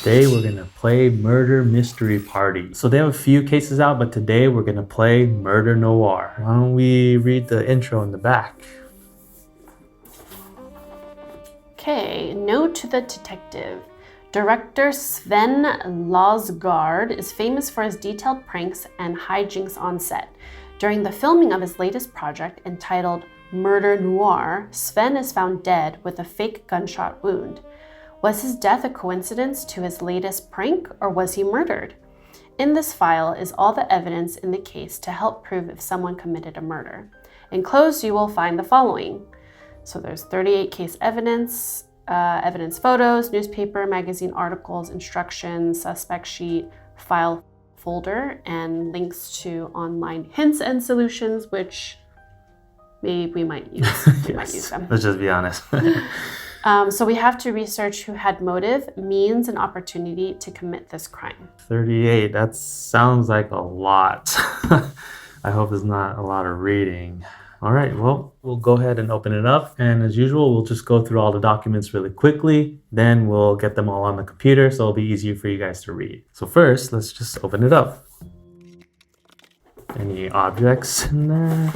Today we're gonna play Murder Mystery Party. So they have a few cases out, but today we're gonna play Murder Noir. Why don't we read the intro in the back? Okay, note to the detective. Director Sven Losgaard is famous for his detailed pranks and hijinks on set. During the filming of his latest project, entitled Murder Noir, Sven is found dead with a fake gunshot wound. Was his death a coincidence to his latest prank, or was he murdered? In this file is all the evidence in the case to help prove if someone committed a murder. Enclosed, you will find the following. So there's 38 case evidence, evidence photos, newspaper, magazine articles, instructions, suspect sheet, file folder, and links to online hints and solutions, which maybe we might use. We might use them. Let's just be honest. So we have to research who had motive, means, and opportunity to commit this crime. 38, that sounds like a lot. I hope there's not a lot of reading. All right, well, we'll go ahead and open it up. And as usual, we'll just go through all the documents really quickly. Then we'll get them all on the computer, so it'll be easier for you guys to read. So first, let's just open it up. Any objects in there?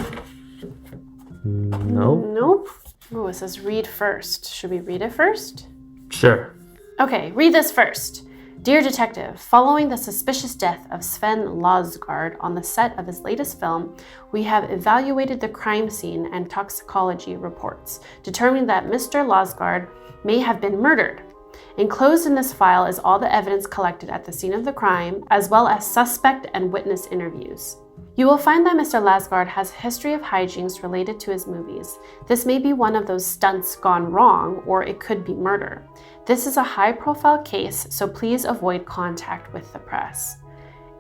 Nope. Nope. Oh, it says read first. Should we read it first? Sure. Okay, read this first. Dear Detective, following the suspicious death of Sven Losgaard on the set of his latest film, we have evaluated the crime scene and toxicology reports, determining that Mr. Losgaard may have been murdered. Enclosed in this file is all the evidence collected at the scene of the crime, as well as suspect and witness interviews. You will find that Mr. Losgaard has a history of hijinks related to his movies. This may be one of those stunts gone wrong, or it could be murder. This is a high-profile case, so please avoid contact with the press.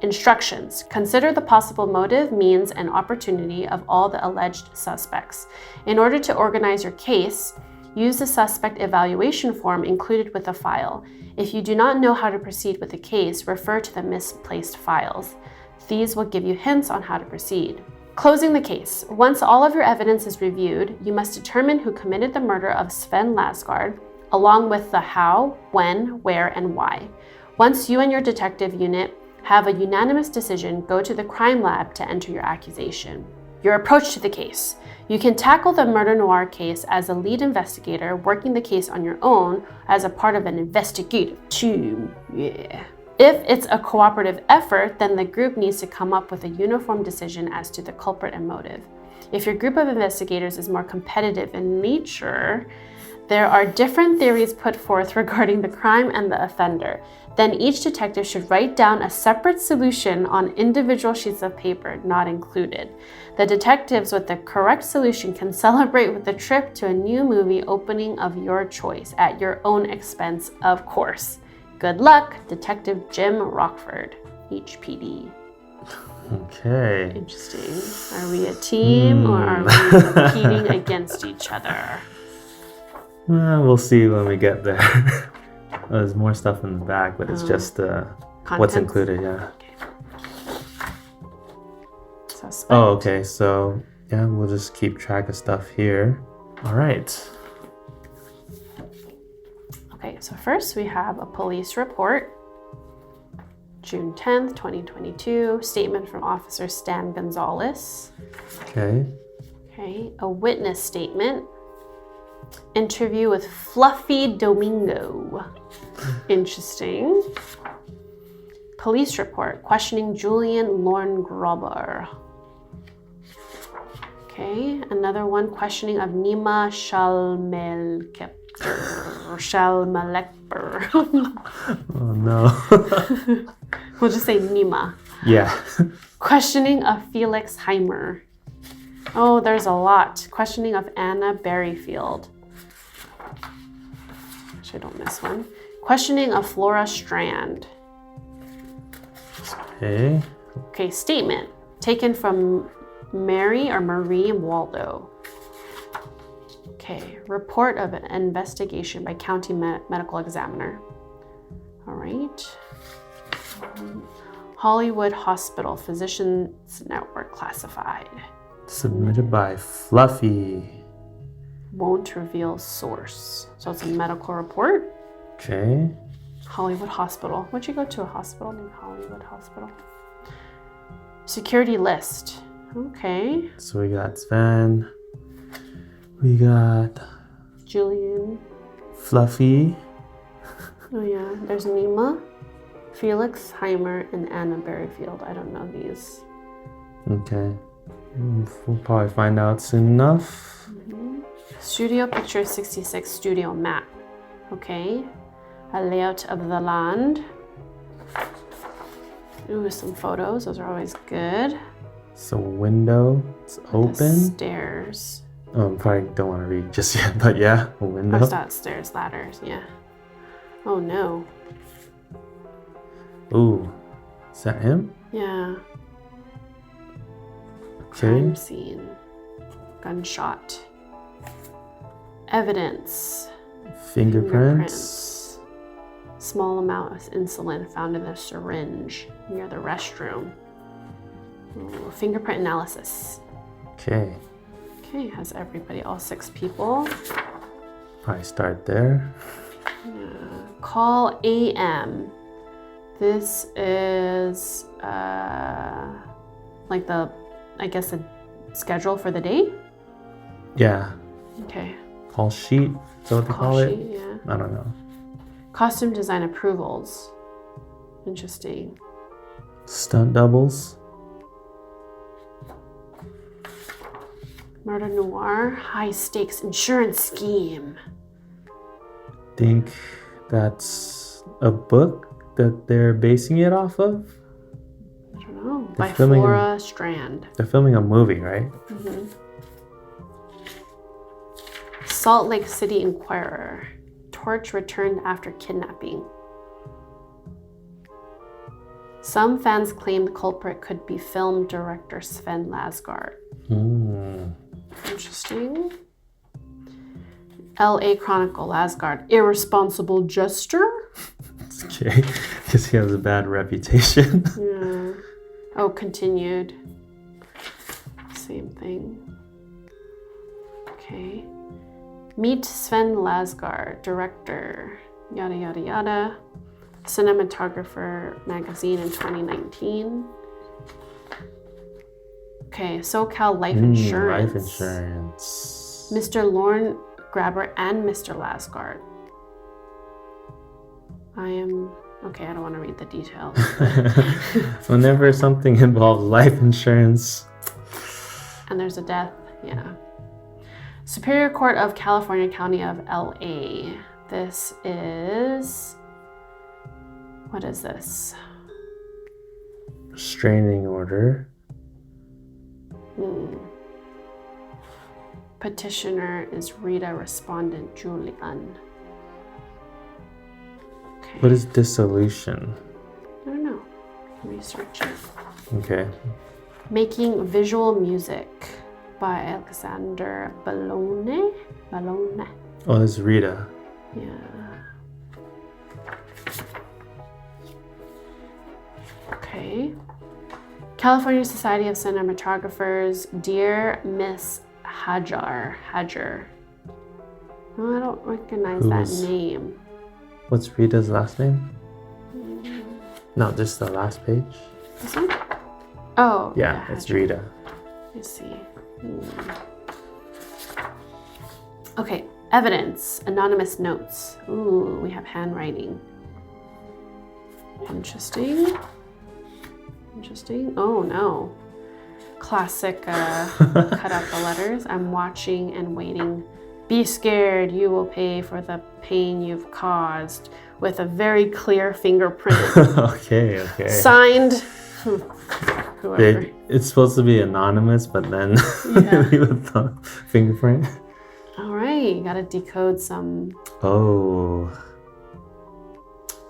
Instructions. Consider the possible motive, means, and opportunity of all the alleged suspects. In order to organize your case, use the suspect evaluation form included with the file. If you do not know how to proceed with the case, refer to the misplaced files. These will give you hints on how to proceed. Closing the case. Once all of your evidence is reviewed, you must determine who committed the murder of Sven Losgaard, along with the how, when, where, and why. Once you and your detective unit have a unanimous decision, go to the crime lab to enter your accusation. Your approach to the case. You can tackle the Murder Noir case as a lead investigator, working the case on your own as a part of an investigative team. Yeah. If it's a cooperative effort, then the group needs to come up with a uniform decision as to the culprit and motive. If your group of investigators is more competitive in nature, there are different theories put forth regarding the crime and the offender. Then each detective should write down a separate solution on individual sheets of paper, not included. The detectives with the correct solution can celebrate with a trip to a new movie opening of your choice at your own expense, of course. Good luck, Detective Jim Rockford, HPD. Okay. Interesting. Are we a team or are we competing against each other? We'll see when we get there. There's more stuff in the back, but it's just what's included, yeah. Okay. Suspect. Oh, okay. So, yeah, we'll just keep track of stuff here. All right. Okay, so first we have a police report, June 10th, 2022, statement from Officer Stan Gonzalez. Okay. Okay, a witness statement, interview with Fluffy Domingo. Interesting. Police report, questioning Julian Lorngruber. Okay, another one, questioning of Nima Shalmelekper. Oh no. We'll just say Nima. Yeah. Questioning of Felix Heimer. Oh, there's a lot. Questioning of Anna Berryfield. Actually, don't miss one. Questioning of Flora Strand. Okay. Okay, statement taken from Marie Waldo. Okay, report of an investigation by county medical examiner. All right. Hollywood Hospital Physicians Network classified. Submitted by Fluffy. Won't reveal source. So it's a medical report. Okay. Hollywood Hospital. What'd you go to a hospital named Hollywood Hospital? Security list. Okay. So we got Sven. We got Julian. Fluffy. Oh yeah. There's Nima, Felix Heimer, and Anna Berryfield. I don't know these. Okay. We'll probably find out soon enough. Studio Picture 66 studio map. Okay. A layout of the land. Ooh, some photos. Those are always good. So window, it's open. The stairs. Oh, probably don't want to read just yet, but yeah, a window. Oh, it's not stairs, ladders. Yeah. Oh no. Ooh, is that him? Yeah. Okay. Crime scene. Gunshot. Evidence. Fingerprints. Small amount of insulin found in the syringe near the restroom. Ooh, fingerprint analysis. Okay. Okay, has everybody, all 6 people. Probably start there. Call AM. This is like the, I guess, the schedule for the day? Yeah. Okay. Call sheet. Is that what they call it? Sheet, yeah. I don't know. Costume design approvals. Interesting. Stunt doubles. Murder Noir, high stakes insurance scheme. Think that's a book that they're basing it off of? I don't know. They're By filming Flora Strand. They're filming a movie, right? Salt Lake City Inquirer. Torch returned after kidnapping. Some fans claim the culprit could be film director Sven Lasgard. Interesting. LA Chronicle, Lasgard, irresponsible jester? Okay, because he has a bad reputation. Yeah. Oh, continued. Same thing. Okay. Meet Sven Lasgard, director, yada yada yada. Cinematographer magazine in 2019. Okay, SoCal Life Insurance. Life insurance. Mr. Lorne Grabber and Mr. Lasgard. Okay, I don't want to read the details. Whenever something involves life insurance. And there's a death, yeah. Superior Court of California, County of LA. This is, what is this? Restraining order. Petitioner is Rita, respondent Julian. Okay. What is dissolution? I don't know. Research it. Okay. Making visual music by Alexander Ballone. Oh, that's Rita. Yeah. Okay. California Society of Cinematographers, Dear Miss Hajar. Oh, I don't recognize that name. What's Rita's last name? No, just the last page. This one? Oh. Yeah, it's Hajar. Rita. Let's see. Okay, evidence, anonymous notes. Ooh, we have handwriting. Interesting. Oh no. Classic cut out the letters. I'm watching and waiting. Be scared, you will pay for the pain you've caused, with a very clear fingerprint. Okay. Signed. Whoever. It's supposed to be anonymous, but then with the fingerprint. All right, you gotta decode some. Oh.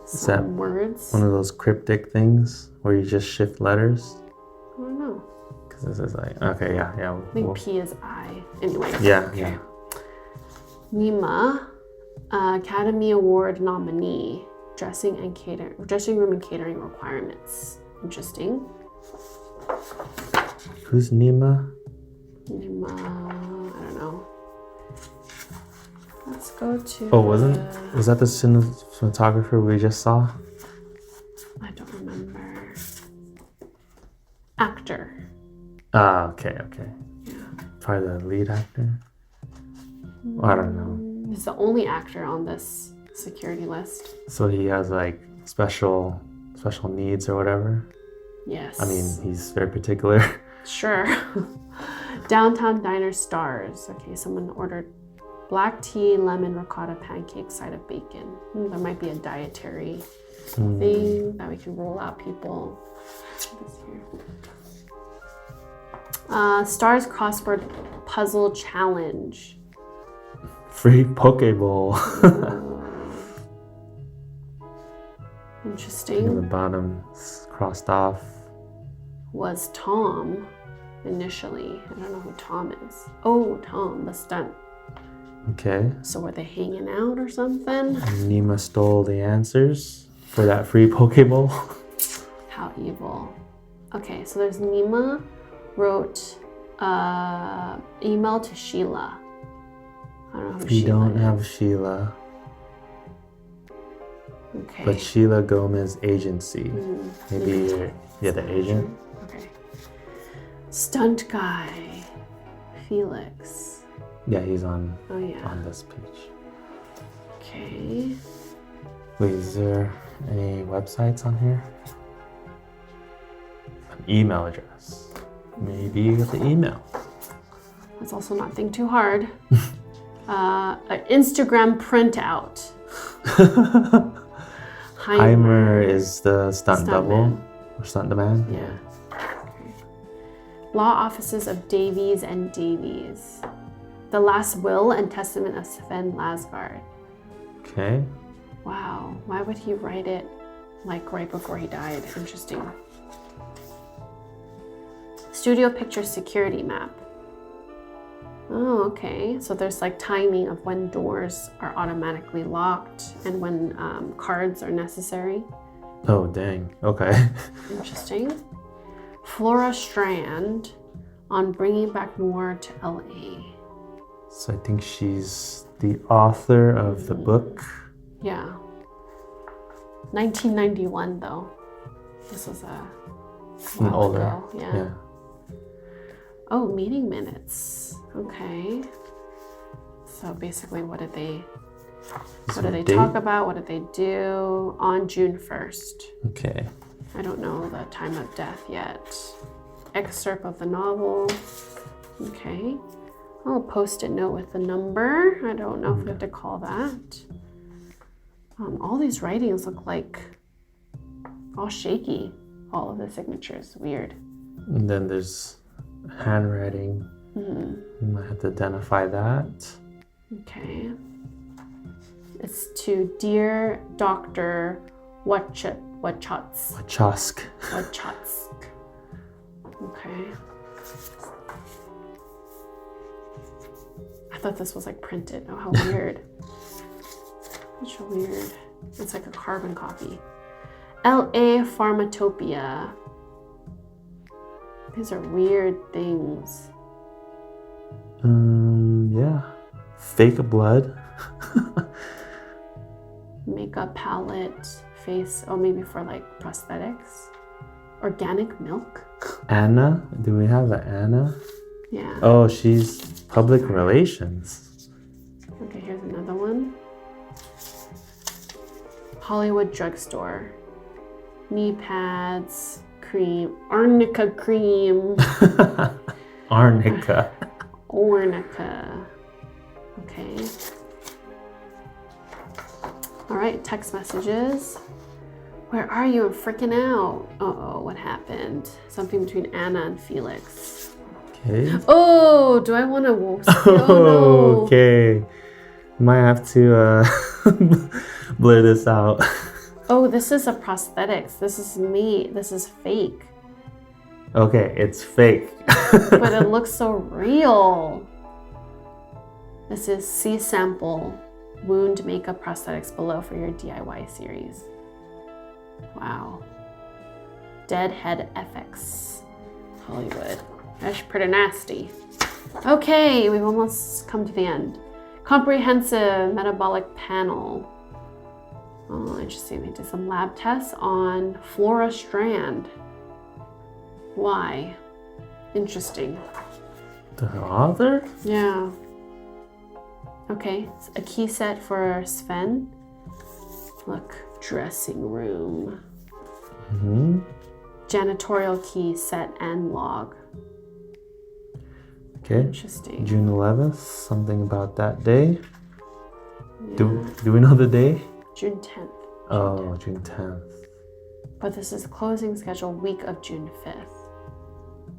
Is that words? One of those cryptic things where you just shift letters? I don't know. Because this is like, okay, yeah. I think P is I. Anyway. Yeah, okay. yeah. Nima, Academy Award nominee, dressing room and catering requirements. Interesting. Who's Nima? Nima, I don't know. Let's go to. Oh, was that the cinematographer we just saw? I don't remember. Actor. Ah, okay. Yeah. Probably the lead actor. I don't know. He's the only actor on this security list. So he has like special needs or whatever. Yes. I mean, he's very particular. Sure. Downtown Diner stars. Okay, someone ordered black tea, lemon ricotta pancake, side of bacon. There might be a dietary thing that we can roll out, people. This here. Stars crossword puzzle challenge. Free Pokeball. Interesting. And the bottom is crossed off. Was Tom initially. I don't know who Tom is. Oh, Tom, the stunt. Okay. So were they hanging out or something? Nima stole the answers for that free Pokeball. How evil. Okay, so there's Nima wrote email to Sheila. I don't know who We Sheila don't is. have Sheila. Okay. But Sheila Gomez agency. Maybe you're the agent. Okay. Stunt guy. Felix. Yeah, he's on Oh yeah. on this page. Okay. Wait, is there any websites on here? An email address. Maybe you get the email. Let's also not think too hard. An Instagram printout. Heimer is the stunt Stuntman. double or stunt man. Yeah. Okay. Law offices of Davies and Davies. The last will and testament of Sven Lasgard. Okay. Wow. Why would he write it like right before he died? Interesting. Studio picture security map. Oh, okay. So there's like timing of when doors are automatically locked and when cards are necessary. Oh, dang. Okay. Interesting. Flora Strand on bringing back Noir to LA. So I think she's the author of the book. Yeah. 1991 though. This was a while Older. ago. Yeah. Oh, meeting minutes. Okay. So basically, what did they Date? talk about? What did they do on June 1st? Okay. I don't know the time of death yet. Excerpt of the novel. Okay. Oh, a post-it note with the number. I don't know if we have to call that. All these writings look like all shaky. All of the signatures. Weird. And then there's handwriting. You might have to identify that. Okay. It's to Dear Dr. Wachotsk. Wachowsk. Wachotsk. Okay. I thought this was like printed. Oh, how weird. Such a weird. It's like a carbon copy. LA Pharmatopia. These are weird things. Yeah. Fake blood. Makeup palette, face, oh, maybe for like prosthetics. Organic milk. Anna. Do we have an Anna? Yeah. Oh, she's public relations. Okay, here's another one. Hollywood drugstore. Knee pads, cream, arnica cream. Arnica. Ornica. Okay. All right, text messages. Where are you? I'm freaking out. Uh-oh, what happened? Something between Anna and Felix. Okay. Oh, do I want to? Oh, no. Okay. Might have to blur this out. Oh, this is a prosthetics. This is me. This is fake. Okay, it's fake. But it looks so real. This is C sample wound makeup prosthetics below for your DIY series. Wow. Deadhead FX. Hollywood. That's pretty nasty. Okay, we've almost come to the end. Comprehensive metabolic panel. Oh, interesting. They did some lab tests on Flora Strand. Why? Interesting. The author? Yeah. Okay, it's a key set for Sven. Look, dressing room. Mm-hmm. Janitorial key set and log. Okay. Interesting. June 11th, something about that day. Yeah. Do we know the day? June 10th. Oh, June 10th. But this is closing schedule week of June 5th.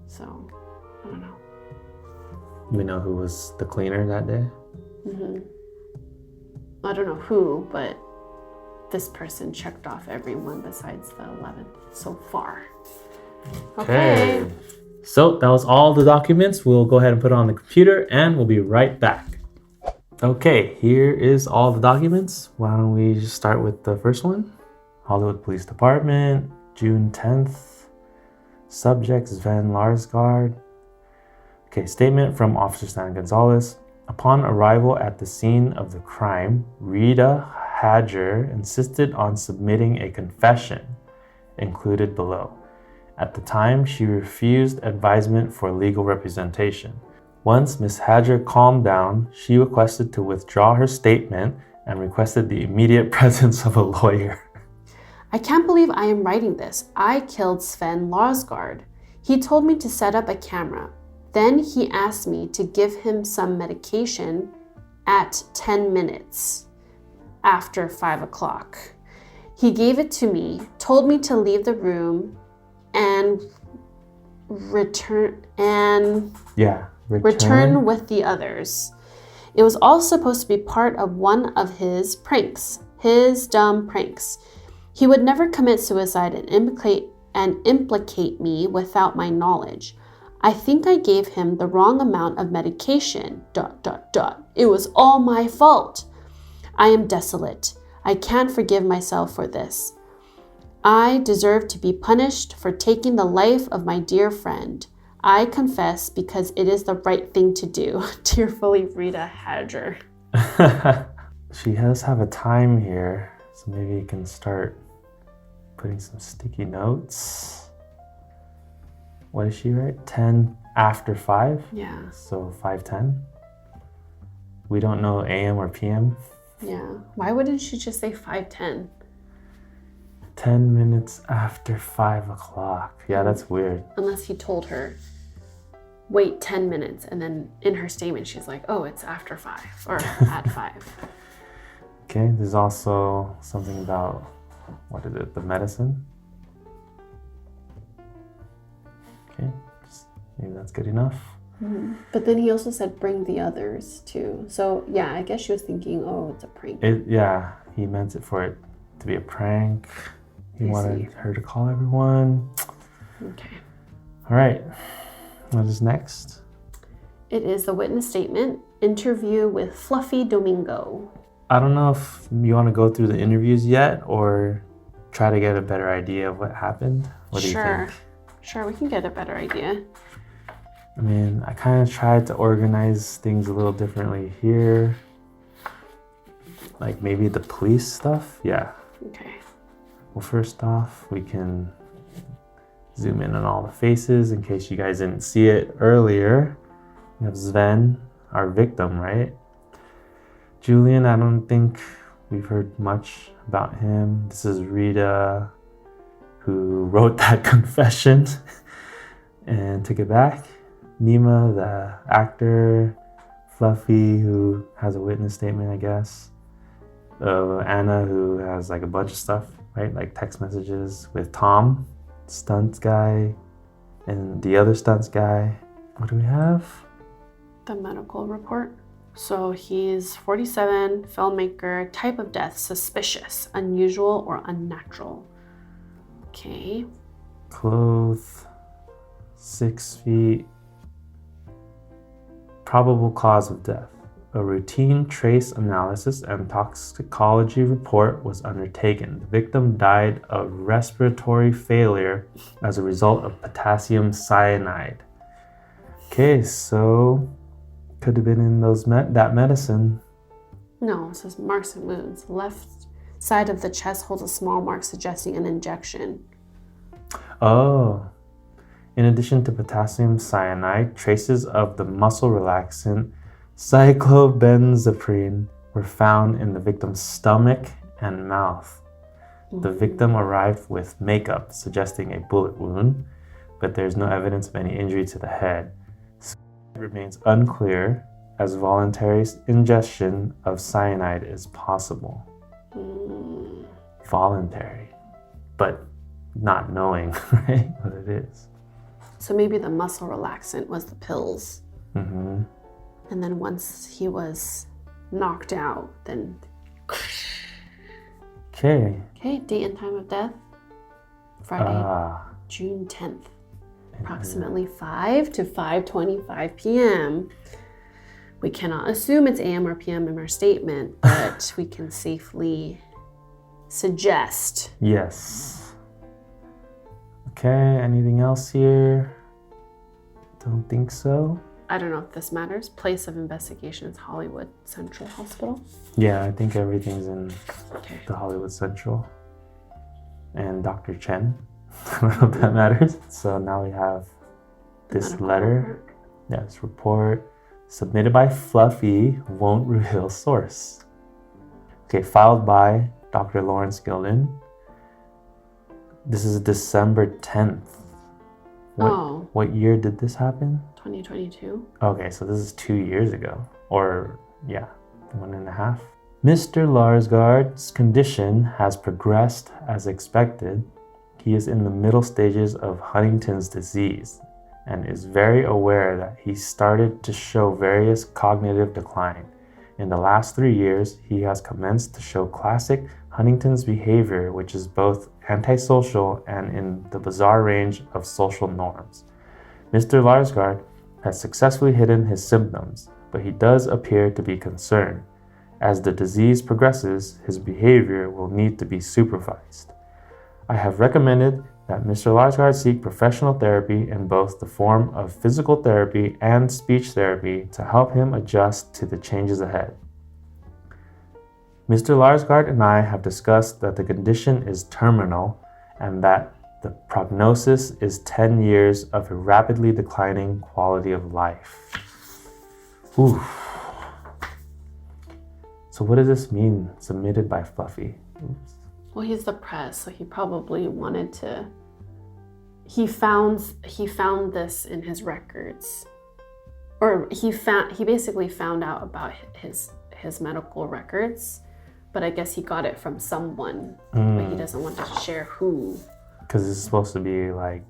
So, I don't know. We know who was the cleaner that day? Mm-hmm. I don't know who, but this person checked off everyone besides the 11th so far. Okay. So that was all the documents. We'll go ahead and put it on the computer and we'll be right back. Okay, here is all the documents. Why don't we just start with the first one? Hollywood Police Department, June 10th. Subject Sven Larsgaard. Okay, statement from Officer Stan Gonzalez. Upon arrival at the scene of the crime, Rita Hadger insisted on submitting a confession, included below. At the time, she refused advisement for legal representation. Once Ms. Hadger calmed down, she requested to withdraw her statement and requested the immediate presence of a lawyer. I can't believe I am writing this. I killed Sven Larsgaard. He told me to set up a camera. Then he asked me to give him some medication at 10 minutes after 5 o'clock. He gave it to me, told me to leave the room and return with the others. It was all supposed to be part of one of his pranks, his dumb pranks. He would never commit suicide and implicate me without my knowledge. I think I gave him the wrong amount of medication. ... It was all my fault. I am desolate. I can't forgive myself for this. I deserve to be punished for taking the life of my dear friend. I confess because it is the right thing to do. Tearfully, Rita Hadger. She does have a time here, so maybe you can start putting some sticky notes. What did she write? 10 after 5? Yeah. So 5:10? We don't know AM or PM. Yeah. Why wouldn't she just say 5:10? 10 minutes after 5 o'clock. Yeah, that's weird. Unless he told her, wait 10 minutes, and then in her statement she's like, oh, it's after 5 or at 5. Okay, there's also something about, what is it, the medicine? Okay, maybe that's good enough. Mm-hmm. But then he also said bring the others too. So yeah, I guess she was thinking, oh, it's a prank. Yeah, he meant it for it to be a prank. He wanted her to call everyone. Okay. All right, what is next? It is the witness statement, interview with Fluffy Domingo. I don't know if you want to go through the interviews yet or try to get a better idea of what happened. What do you think? Sure, we can get a better idea. I mean, I kind of tried to organize things a little differently here. Like maybe the police stuff. Yeah. Okay. Well, first off, we can zoom in on all the faces in case you guys didn't see it earlier. We have Sven, our victim, right? Julian, I don't think we've heard much about him. This is Rita, who wrote that confession and took it back. Nima, the actor. Fluffy, who has a witness statement, I guess. Anna, who has like a bunch of stuff, right? Like text messages with Tom, stunts guy, and the other stunts guy. What do we have? The medical report. So he's 47, filmmaker, type of death, suspicious, unusual, or unnatural. Okay. Clothes, 6 feet. Probable cause of death. A routine trace analysis and toxicology report was undertaken. The victim died of respiratory failure as a result of potassium cyanide. Okay, so could have been in that medicine. No, it says marks and wounds. Left side of the chest holds a small mark suggesting an injection. Oh. In addition to potassium cyanide, traces of the muscle relaxant cyclobenzaprine were found in the victim's stomach and mouth. The victim arrived with makeup, suggesting a bullet wound, but there's no evidence of any injury to the head. It remains unclear, as voluntary ingestion of cyanide is possible. Voluntary, but not knowing, right, what it is. So maybe the muscle relaxant was the pills. Mm-hmm. And then once he was knocked out, then... Okay. Okay, date and time of death. Friday, June 10th. Approximately 5 to 5:25 p.m. We cannot assume it's a.m. or p.m. in our statement, but we can safely suggest. Yes. Okay, anything else here? Don't think so. I don't know if this matters. Place of investigation is Hollywood Central Hospital. Yeah, I think everything's in Okay. the Hollywood Central. And Dr. Chen. I don't know if that matters. So now we have this Medical letter. report. Yes, report submitted by Fluffy, won't reveal source. Okay, filed by Dr. Lawrence Gilden. This is December 10th. What year did this happen? 2022. Okay, so this is 2 years ago. Or, yeah, 1.5. Mr. Larsgaard's condition has progressed as expected. He is in the middle stages of Huntington's disease and is very aware that he started to show various cognitive decline. In the last 3 years, he has commenced to show classic Huntington's behavior, which is both antisocial and in the bizarre range of social norms. Mr. Larsgaard has successfully hidden his symptoms, but he does appear to be concerned. As the disease progresses, his behavior will need to be supervised. I have recommended that Mr. Larsgaard seek professional therapy in both the form of physical therapy and speech therapy to help him adjust to the changes ahead. Mr. Larsgaard and I have discussed that the condition is terminal and that the prognosis is 10 years of a rapidly declining quality of life. Ooh. So what does this mean, submitted by Fluffy? Oops. Well, he's the press, so he probably wanted to. He found this in his records, or he basically found out about his medical records, but I guess he got it from someone, but he doesn't want to share who. Because it's supposed to be like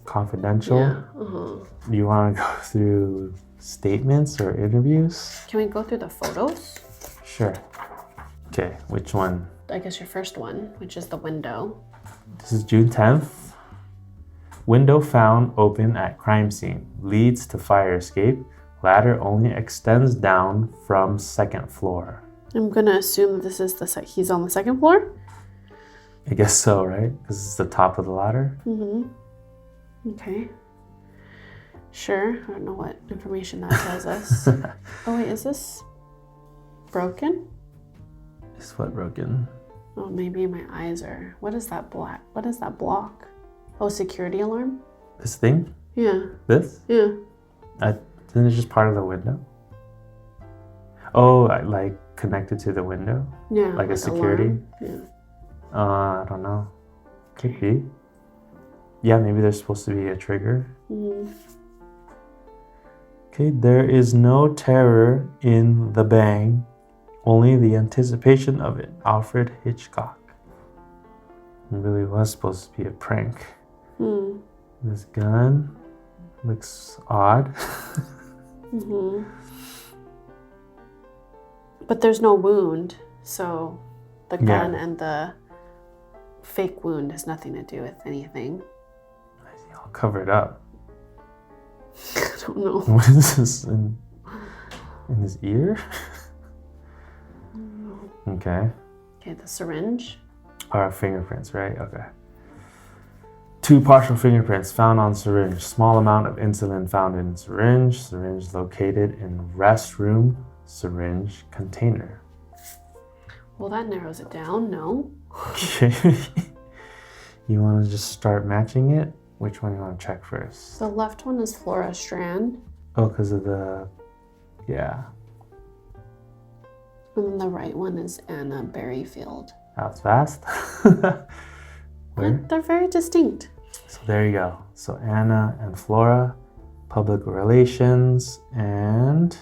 confidential. Yeah. Do you want to go through statements or interviews? Can we go through the photos? Sure. Okay, which one? I guess your first one, which is the window. This is June 10th. Window found open at crime scene. Leads to fire escape. Ladder only extends down from second floor. I'm gonna assume this is he's on the second floor. I guess so, right? Because it's the top of the ladder. Okay. Sure. I don't know what information that tells us. Oh wait, is this broken? Is what broken? Oh, maybe my eyes are. What is that black? What is that block? Oh, security alarm? This thing? Yeah. This? Yeah. Isn't it just part of the window? Oh, like connected to the window? Yeah. Like a security? Alarm. Yeah. I don't know. Could be. Yeah, maybe there's supposed to be a trigger. Okay, there is no terror in the bang, only the anticipation of it. Alfred Hitchcock. It really was supposed to be a prank. This gun looks odd. But there's no wound, so the gun and the fake wound has nothing to do with anything. All covered up. I don't know. What is this in his ear? Okay. Okay, the syringe. Our fingerprints, right? Okay. 2 partial fingerprints found on syringe. Small amount of insulin found in syringe. Syringe located in restroom syringe container. Well, that narrows it down, no? Okay. You want to just start matching it? Which one you want to check first? The left one is Flora Strand. Oh, because of the... Yeah. And then the right one is Anna Berryfield. That was fast. Where? They're very distinct. So there you go. So Anna and Flora, public relations, and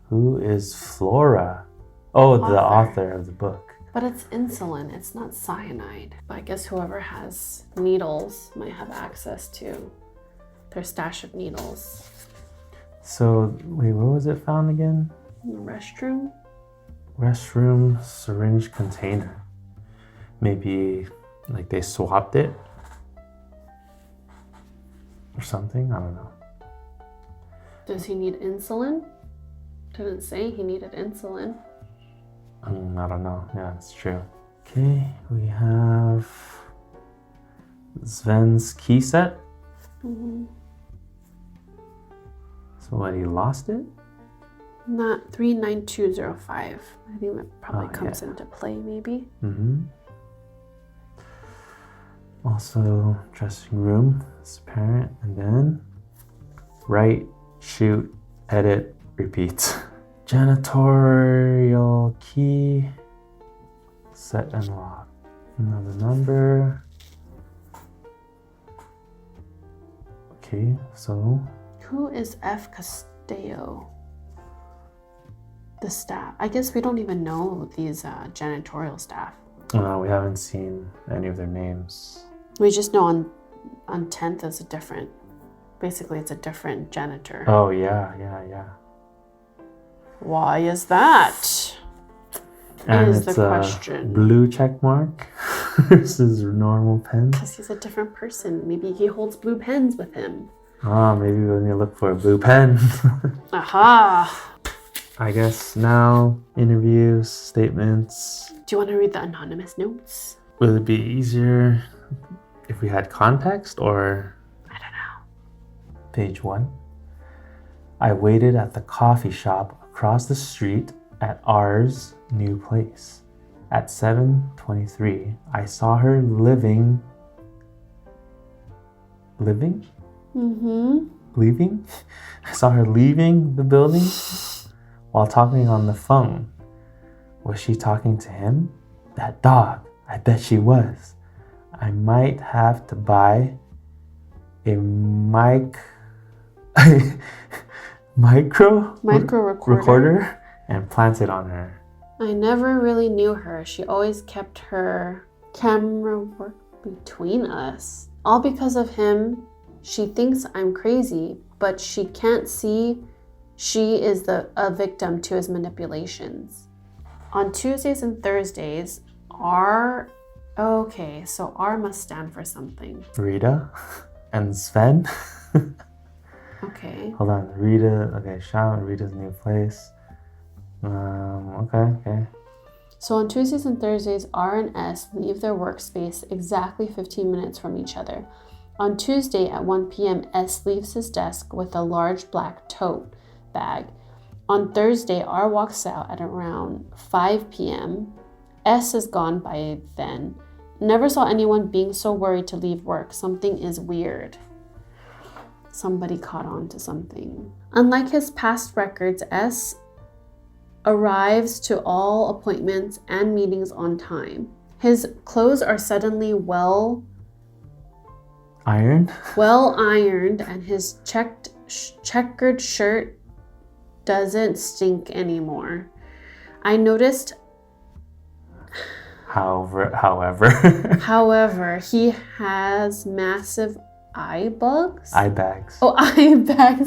who is Flora? Oh, the author of the book. But it's insulin, it's not cyanide. But I guess whoever has needles might have access to their stash of needles. So, wait, where was it found again? In the restroom? Restroom syringe container. Maybe like they swapped it or something. I don't know. Does he need insulin? Didn't say he needed insulin. I don't know. Yeah, that's true. Okay, we have Sven's key set. Mm-hmm. So what, he lost it? Not 39205. I think that probably comes yeah. into play, maybe. Mm-hmm. Also, dressing room, it's apparent. And then write, shoot, edit, repeat. Janitorial key, set and lock. Another number. Okay, so. Who is F. Castello? The staff. I guess we don't even know these janitorial staff. We haven't seen any of their names. We just know on 10th is a different, basically it's a different janitor. Oh, yeah. Why is that? And is it's the a question. blue check mark versus normal pen. Because he's a different person. Maybe he holds blue pens with him. Maybe we need to look for a blue pen. Aha! I guess now, interviews, statements. Do you want to read the anonymous notes? Would it be easier if we had context or? I don't know. Page 1. I waited at the coffee shop across the street at R's new place. At 7:23, I saw her leaving? I saw her leaving the building while talking on the phone. Was she talking to him? That dog, I bet she was. I might have to buy a micro recorder and plant it on her. I never really knew her. She always kept her camera work between us. All because of him. She thinks I'm crazy, but she can't see she is a victim to his manipulations. On Tuesdays and Thursdays, R must stand for something. Rita and Sven. Okay. Hold on, Rita. Okay, shout Rita's new place. Okay. So on Tuesdays and Thursdays, R and S leave their workspace exactly 15 minutes from each other. On Tuesday at 1 p.m., S leaves his desk with a large black tote bag. On Thursday, R walks out at around 5 p.m. S is gone by then. Never saw anyone being so worried to leave work. Something is weird. Somebody caught on to something. Unlike his past records, S arrives to all appointments and meetings on time. His clothes are suddenly well ironed, and his checkered shirt doesn't stink anymore. I noticed. However, he has massive eye bags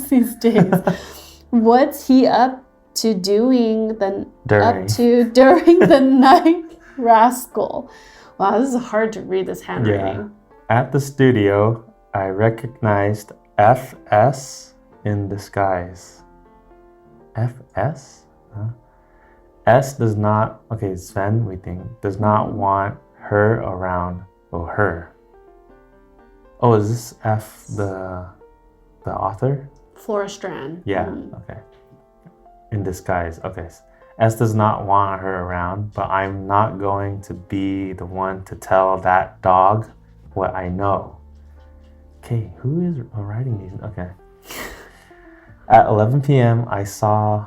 these days. What's he up to during the night, rascal? Wow, this is hard to read, this handwriting. Yeah. At the studio, I recognized FS in disguise. FS? Huh? S does not, Sven, we think, does not want her around. Oh, her. Oh, is this F the author? Flora Strand. Yeah, okay. In disguise, okay. S does not want her around, but I'm not going to be the one to tell that dog what I know. Okay, who is writing these? Okay. At 11 p.m., I saw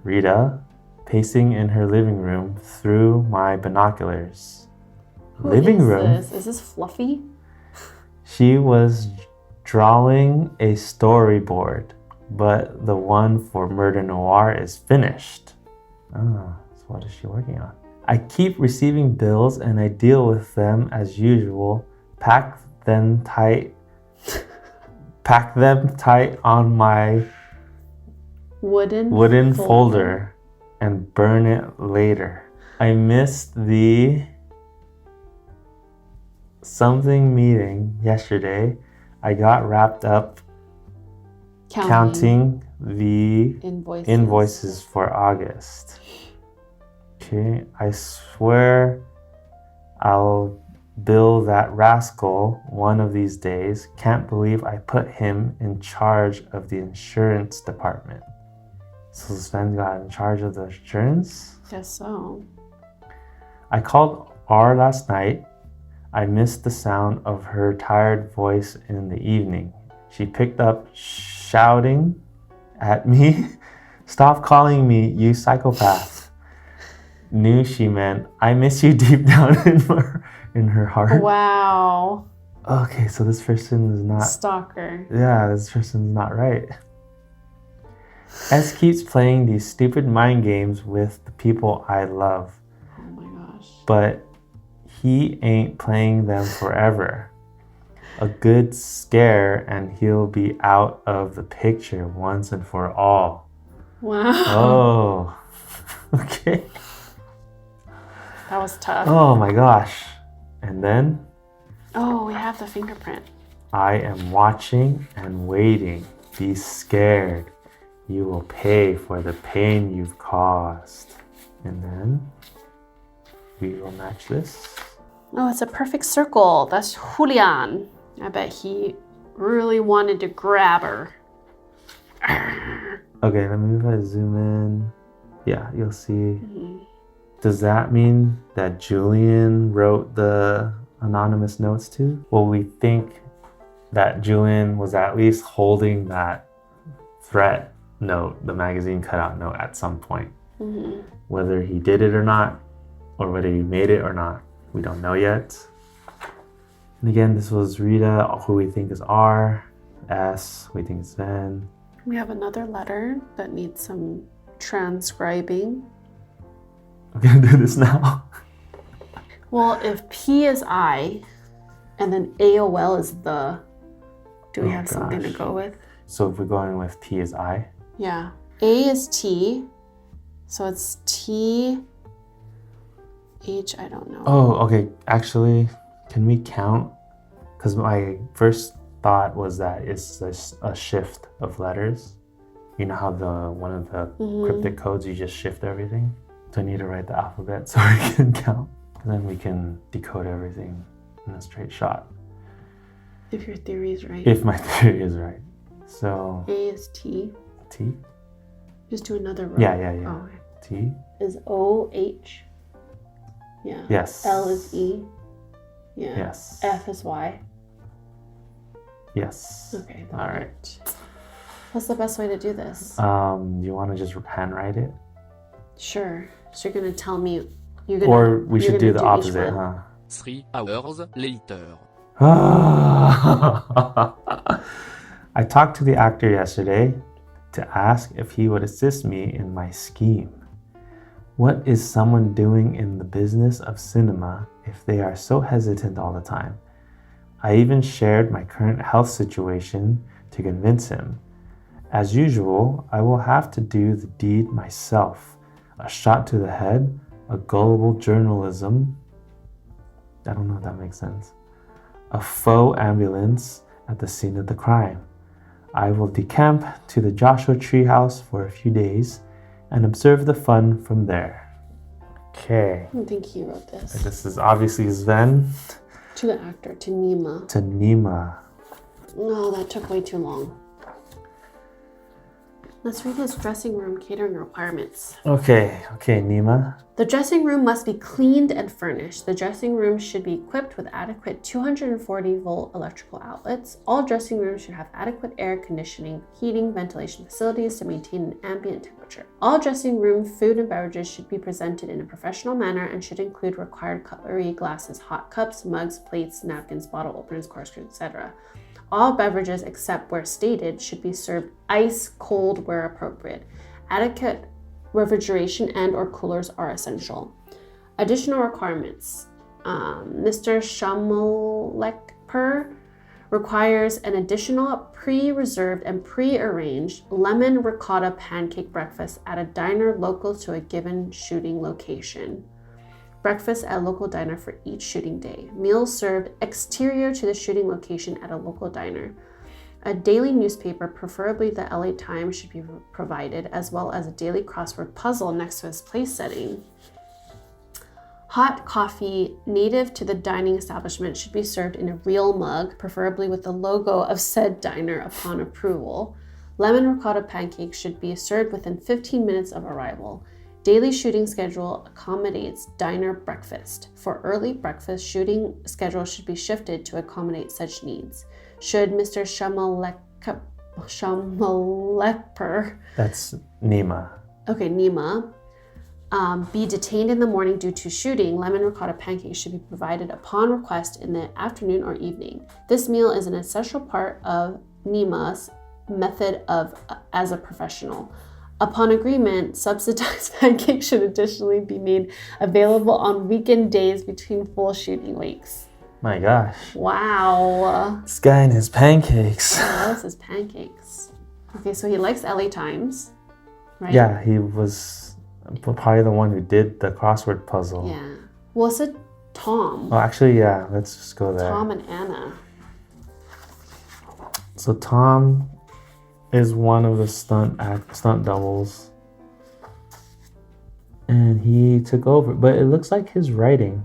Rita, pacing in her living room through my binoculars. Who is this? Is this Fluffy? She was drawing a storyboard, but the one for Murder Noir is finished. Oh, so what is she working on? I keep receiving bills and I deal with them as usual. Pack them tight on my wooden folder and burn it later. I missed the something meeting yesterday. I got wrapped up counting the invoices for August. Okay, I swear I'll bill that rascal one of these days. Can't believe I put him in charge of the insurance department. So Sven got in charge of the insurance? Guess so. I called R last night. I missed the sound of her tired voice in the evening. She picked up shouting at me, "Stop calling me, you psychopath." Knew she meant, I miss you deep down in her heart. Wow. Okay, so this person is not... Stalker. Yeah, this person is not right. S keeps playing these stupid mind games with the people I love. Oh my gosh. But he ain't playing them forever. A good scare and he'll be out of the picture once and for all. Wow. Oh, okay. That was tough. Oh my gosh. And then? Oh, we have the fingerprint. I am watching and waiting. Be scared. You will pay for the pain you've caused. And then we will match this. Oh, it's a perfect circle. That's Julian. I bet he really wanted to grab her. Okay, let me if I zoom in. Yeah, you'll see. Does that mean that Julian wrote the anonymous notes too? Well, we think that Julian was at least holding that threat note, the magazine cutout note, at some point. Whether he did it or not, or whether he made it or not, we don't know yet. And again, this was Rita, who we think is R. S, we think is Sven. We have another letter that needs some transcribing. I'm gonna do this now. Well, if P is I, and then AOL is the, do we have something to go with? So if we're going with P is I? Yeah. A is T, so it's T, H, I don't know. Oh, okay. Actually, can we count? Because my first thought was that it's a shift of letters. You know how one of the cryptic codes, you just shift everything? So I need to write the alphabet so we can count. And then we can decode everything in a straight shot. If your theory is right. If my theory is right. So... A is T. T? Just do another row. Yeah. Oh, okay. T? Is O-H. Yeah. Yes. L is E. Yeah. Yes. F is Y. Yes. Okay. All right. What's the best way to do this? You want to just handwrite it? Sure. So you're going to tell me... Or we should do the opposite, huh? 3 hours later. I talked to the actor yesterday to ask if he would assist me in my scheme. What is someone doing in the business of cinema if they are so hesitant all the time? I even shared my current health situation to convince him. As usual, I will have to do the deed myself. A shot to the head, a gullible journalism. I don't know if that makes sense. A faux ambulance at the scene of the crime. I will decamp to the Joshua Tree House for a few days and observe the fun from there. Okay. I think he wrote this. This is obviously Sven. To the actor, to Nima. To Nima. No, that took way too long. Let's read his dressing room catering requirements. Okay, Nima. The dressing room must be cleaned and furnished. The dressing room should be equipped with adequate 240-volt electrical outlets. All dressing rooms should have adequate air conditioning, heating, ventilation facilities to maintain an ambient temperature. All dressing room food and beverages should be presented in a professional manner and should include required cutlery, glasses, hot cups, mugs, plates, napkins, bottle openers, corkscrews, etc. All beverages, except where stated, should be served ice cold where appropriate. Adequate refrigeration and or coolers are essential. Additional requirements. Mr. Shamalekper requires an additional pre-reserved and pre-arranged lemon ricotta pancake breakfast at a diner local to a given shooting location. Breakfast at a local diner for each shooting day. Meals served exterior to the shooting location at a local diner. A daily newspaper, preferably the LA Times, should be provided, as well as a daily crossword puzzle next to his place setting. Hot coffee native to the dining establishment should be served in a real mug, preferably with the logo of said diner upon approval. Lemon ricotta pancakes should be served within 15 minutes of arrival. Daily shooting schedule accommodates diner breakfast. For early breakfast, shooting schedule should be shifted to accommodate such needs. Should Mr. Shamalekper, That's Nima. okay, Nima, be detained in the morning due to shooting, lemon ricotta pancakes should be provided upon request in the afternoon or evening. This meal is an essential part of Nima's method as a professional. Upon agreement, subsidized pancakes should additionally be made available on weekend days between full shooting weeks. My gosh. Wow. This guy and his pancakes. He loves his pancakes. Okay, so he likes LA Times, right? Yeah, he was probably the one who did the crossword puzzle. Yeah. Well, it said Tom. Oh, actually, yeah, let's just go there. Tom and Anna. So Tom is one of the stunt doubles, and he took over. But it looks like his writing,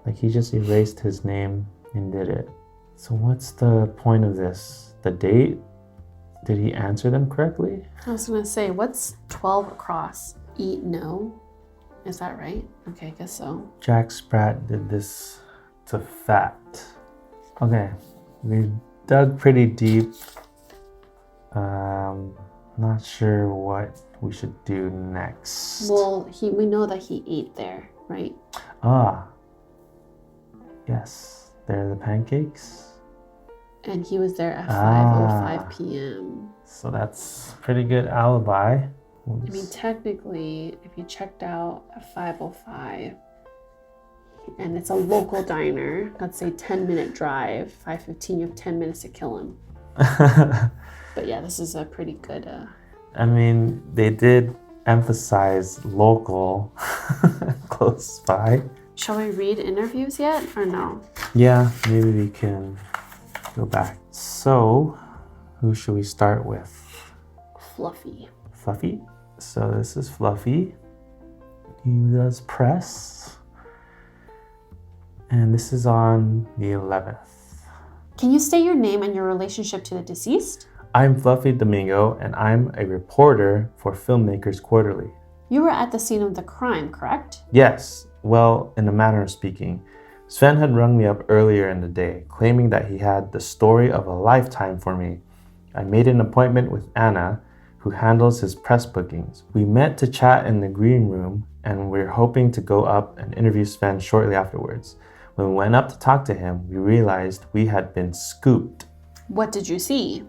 like he just erased his name and did it. So what's the point of this? The date? Did he answer them correctly? I was gonna say, what's 12 across? Eat no? Is that right? Okay, I guess so. Jack Spratt did this to fact. Okay, we dug pretty deep. Not sure what we should do next. Well, we know that he ate there, right? Ah, yes, they're the pancakes. And he was there at 5:05 p.m. So that's pretty good alibi. I mean, technically, if he checked out at 5:05, and it's a local diner, let's say 10-minute drive, 5:15, you have 10 minutes to kill him. But yeah, this is a pretty good... I mean, they did emphasize local, close by. Shall we read interviews yet, or no? Yeah, maybe we can go back. So, who should we start with? Fluffy. Fluffy? So this is Fluffy. He does press. And this is on the 11th. Can you state your name and your relationship to the deceased? I'm Fluffy Domingo, and I'm a reporter for Filmmakers Quarterly. You were at the scene of the crime, correct? Yes, well, in a manner of speaking. Sven had rung me up earlier in the day, claiming that he had the story of a lifetime for me. I made an appointment with Anna, who handles his press bookings. We met to chat in the green room, and we're hoping to go up and interview Sven shortly afterwards. When we went up to talk to him, we realized we had been scooped. What did you see?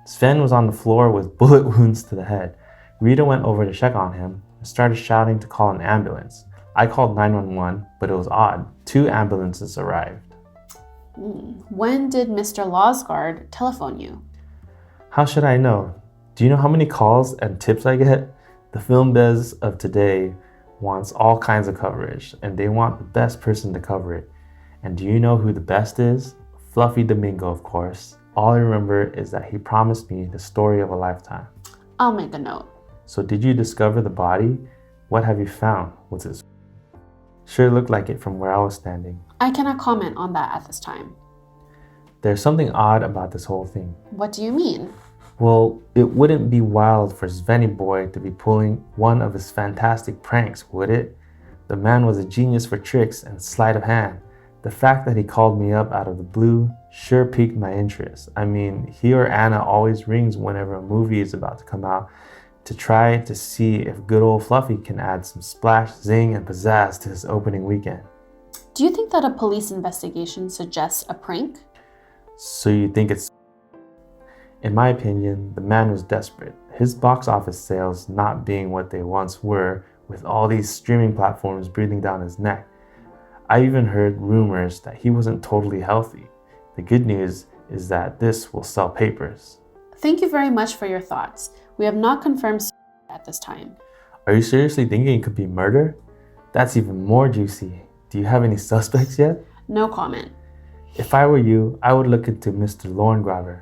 Sven was on the floor with bullet wounds to the head. Rita went over to check on him and started shouting to call an ambulance. I called 911, but it was odd. 2 ambulances arrived. When did Mr. Losgard telephone you? How should I know? Do you know how many calls and tips I get? The film biz of today wants all kinds of coverage, and they want the best person to cover it. And do you know who the best is? Fluffy Domingo, of course. All I remember is that he promised me the story of a lifetime. I'll make a note. So did you discover the body? What have you found? What's it? Sure looked like it from where I was standing. I cannot comment on that at this time. There's something odd about this whole thing. What do you mean? Well, it wouldn't be wild for Svenny boy to be pulling one of his fantastic pranks, would it? The man was a genius for tricks and sleight of hand. The fact that he called me up out of the blue sure piqued my interest. I mean, he or Anna always rings whenever a movie is about to come out to try to see if good old Fluffy can add some splash, zing, and pizzazz to his opening weekend. Do you think that a police investigation suggests a prank? So you think it's... In my opinion, the man was desperate. His box office sales not being what they once were, with all these streaming platforms breathing down his neck. I even heard rumors that he wasn't totally healthy. The good news is that this will sell papers. Thank you very much for your thoughts. We have not confirmed at this time. Are you seriously thinking it could be murder? That's even more juicy. Do you have any suspects yet? No comment. If I were you, I would look into Mr. Lorngraber.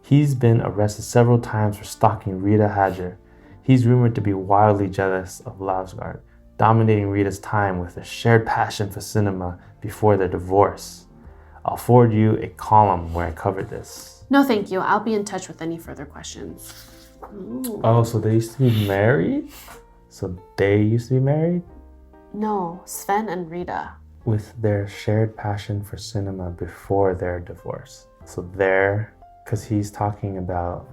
He's been arrested several times for stalking Rita Hadger. He's rumored to be wildly jealous of Lavsgard, dominating Rita's time with a shared passion for cinema before their divorce. I'll forward you a column where I covered this. No, thank you. I'll be in touch with any further questions. Ooh. Oh, so they used to be married? No, Sven and Rita. With their shared passion for cinema before their divorce. So there, because he's talking about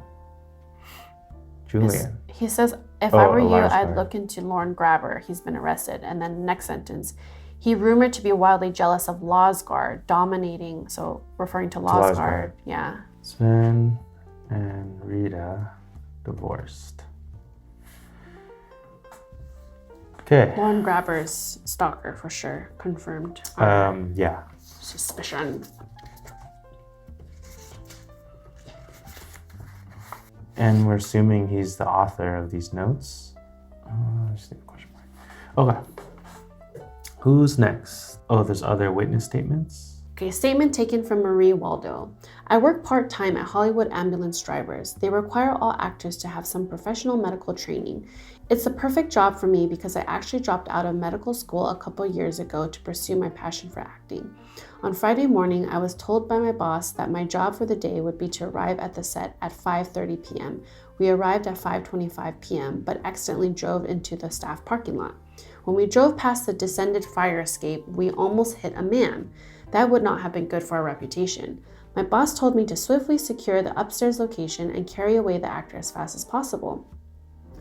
Julian. He says, if I were you, Lavsgard. I'd look into Lorne Grabber. He's been arrested. And then next sentence, he rumored to be wildly jealous of Lavsgard, dominating, so referring to Lavsgard. Yeah. Sven and Rita divorced. Okay. Lorne Grabber's stalker for sure. Confirmed. Yeah. Suspicion. And we're assuming he's the author of these notes. Just leave a question mark. Okay. Who's next? Oh, there's other witness statements. Okay, statement taken from Marie Waldo. I work part-time at Hollywood Ambulance Drivers. They require all actors to have some professional medical training. It's the perfect job for me because I actually dropped out of medical school a couple years ago to pursue my passion for acting. On Friday morning, I was told by my boss that my job for the day would be to arrive at the set at 5:30 p.m. We arrived at 5:25 p.m., but accidentally drove into the staff parking lot. When we drove past the descended fire escape, we almost hit a man. That would not have been good for our reputation. My boss told me to swiftly secure the upstairs location and carry away the actor as fast as possible.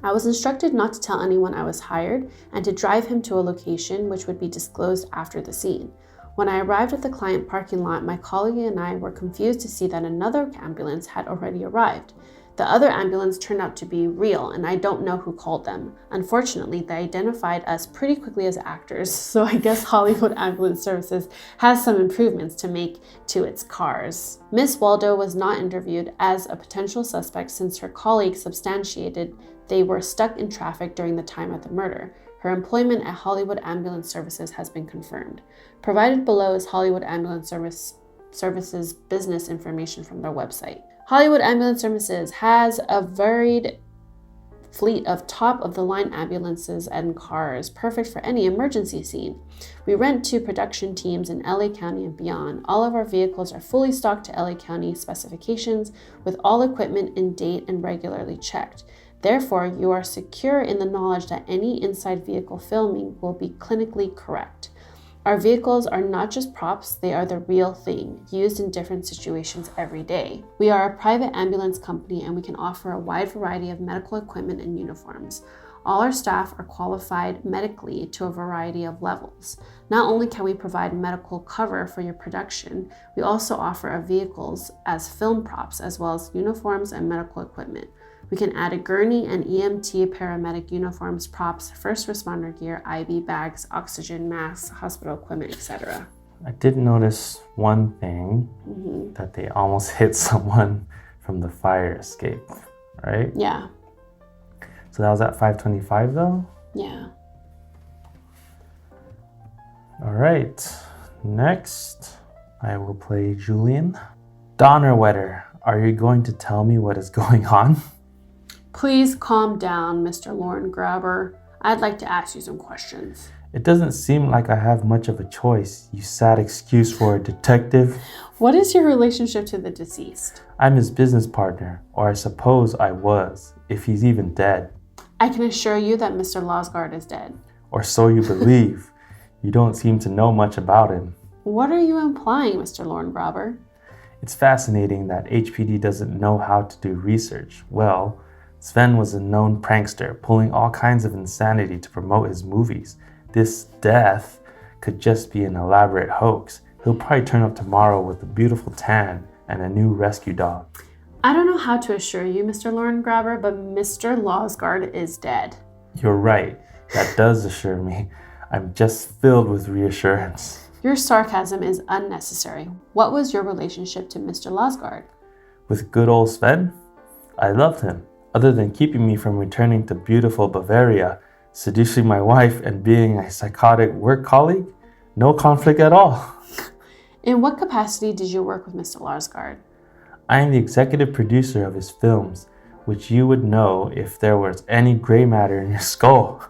I was instructed not to tell anyone I was hired and to drive him to a location which would be disclosed after the scene. When I arrived at the client parking lot, my colleague and I were confused to see that another ambulance had already arrived. The other ambulance turned out to be real, and I don't know who called them. Unfortunately, they identified us pretty quickly as actors, so I guess Hollywood Ambulance Services has some improvements to make to its cars. Miss Waldo was not interviewed as a potential suspect since her colleague substantiated they were stuck in traffic during the time of the murder. Her employment at Hollywood Ambulance Services has been confirmed. Provided below is Hollywood Ambulance Services business information from their website. Hollywood Ambulance Services has a varied fleet of top-of-the-line ambulances and cars, perfect for any emergency scene. We rent to production teams in LA County and beyond. All of our vehicles are fully stocked to LA County specifications, with all equipment in date and regularly checked. Therefore, you are secure in the knowledge that any inside vehicle filming will be clinically correct. Our vehicles are not just props, they are the real thing, used in different situations every day. We are a private ambulance company and we can offer a wide variety of medical equipment and uniforms. All our staff are qualified medically to a variety of levels. Not only can we provide medical cover for your production, we also offer our vehicles as film props as well as uniforms and medical equipment. We can add a gurney and EMT paramedic uniforms, props, first responder gear, IV bags, oxygen masks, hospital equipment, etc. I did notice one thing, that they almost hit someone from the fire escape, right? Yeah. So that was at 5:25 though? Yeah. All right, next I will play Julian. Donnerwetter, are you going to tell me what is going on? Please calm down, Mr. Lorne Grabber. I'd like to ask you some questions. It doesn't seem like I have much of a choice, you sad excuse for a detective. What is your relationship to the deceased? I'm his business partner, or I suppose I was, if he's even dead. I can assure you that Mr. Losgard is dead. Or so you believe. You don't seem to know much about him. What are you implying, Mr. Lorngrobber? It's fascinating that HPD doesn't know how to do research. Well, Sven was a known prankster, pulling all kinds of insanity to promote his movies. This death could just be an elaborate hoax. He'll probably turn up tomorrow with a beautiful tan and a new rescue dog. I don't know how to assure you, Mr. Lorngrobber, but Mr. Losgard is dead. You're right. That does assure me. I'm just filled with reassurance. Your sarcasm is unnecessary. What was your relationship to Mr. Losgard? With good old Sven? I loved him. Other than keeping me from returning to beautiful Bavaria, seducing my wife, and being a psychotic work colleague, no conflict at all. In what capacity did you work with Mr. Losgard? I am the executive producer of his films, which you would know if there was any gray matter in your skull.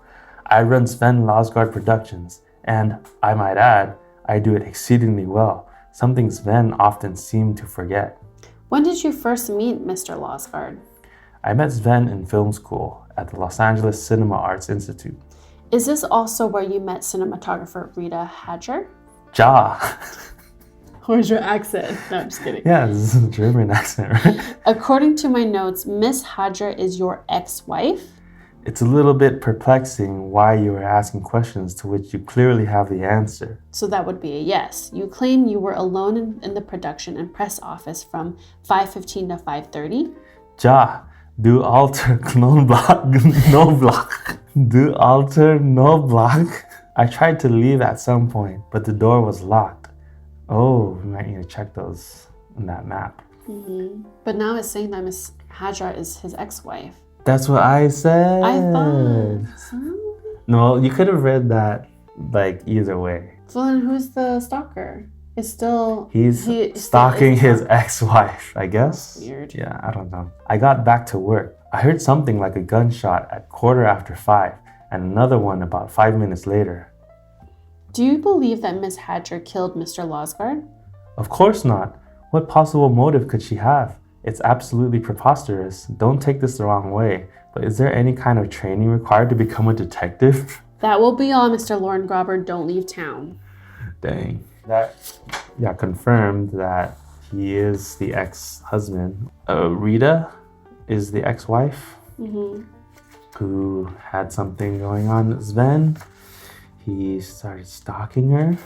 I run Sven Losgard Productions, and I might add, I do it exceedingly well, something Sven often seemed to forget. When did you first meet Mr. Losgard? I met Sven in film school at the Los Angeles Cinema Arts Institute. Is this also where you met cinematographer Rita Hadger? Ja. Where's your accent? No, I'm just kidding. Yeah, this is a German accent, right? According to my notes, Miss Hadger is your ex-wife? It's a little bit perplexing why you are asking questions to which you clearly have the answer. So that would be a yes. You claim you were alone in the production and press office from 5:15 to 5:30? Ja, du alter Knoblauch, Knoblauch. Du alter Knoblauch. I tried to leave at some point, but the door was locked. Oh, we might need to check those on that map. But now it's saying that Miss Hadger is his ex-wife. That's what I said. I thought. So? No, you could have read that like either way. So then who's the stalker? It's still... He's he stalking still his ex-wife, I guess. Weird. Yeah, I don't know. I got back to work. I heard something like a gunshot at 5:15 and another one about 5 minutes later. Do you believe that Miss Hadger killed Mr. Losgard? Of course not. What possible motive could she have? It's absolutely preposterous. Don't take this the wrong way, but is there any kind of training required to become a detective? That will be all, Mr. Lorngrobber. Don't leave town. Dang. That confirmed that he is the ex-husband. Rita is the ex-wife who had something going on. Sven, he started stalking her,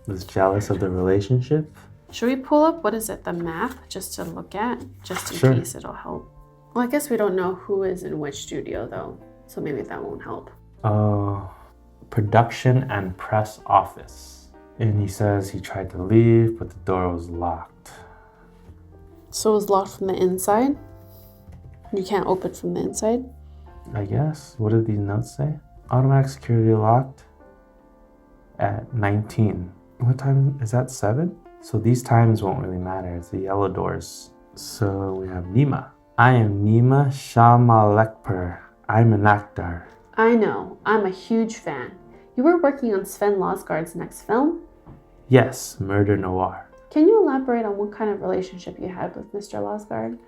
was jealous of the relationship. Should we pull up, what is it, the map, just to look at, just in Sure. case it'll help? Well, I guess we don't know who is in which studio, though, so maybe that won't help. Production and press office. And he says he tried to leave, but the door was locked. So it was locked from the inside? You can't open from the inside? I guess. What did these notes say? Automatic security locked at 19. What time is that? 7? So these times won't really matter. It's the yellow doors. So we have Nima. I am Nima Shamalekper. I'm an actor. I know. I'm a huge fan. You were working on Sven Losgard's next film? Yes, Murder Noir. Can you elaborate on what kind of relationship you had with Mr. Losgard?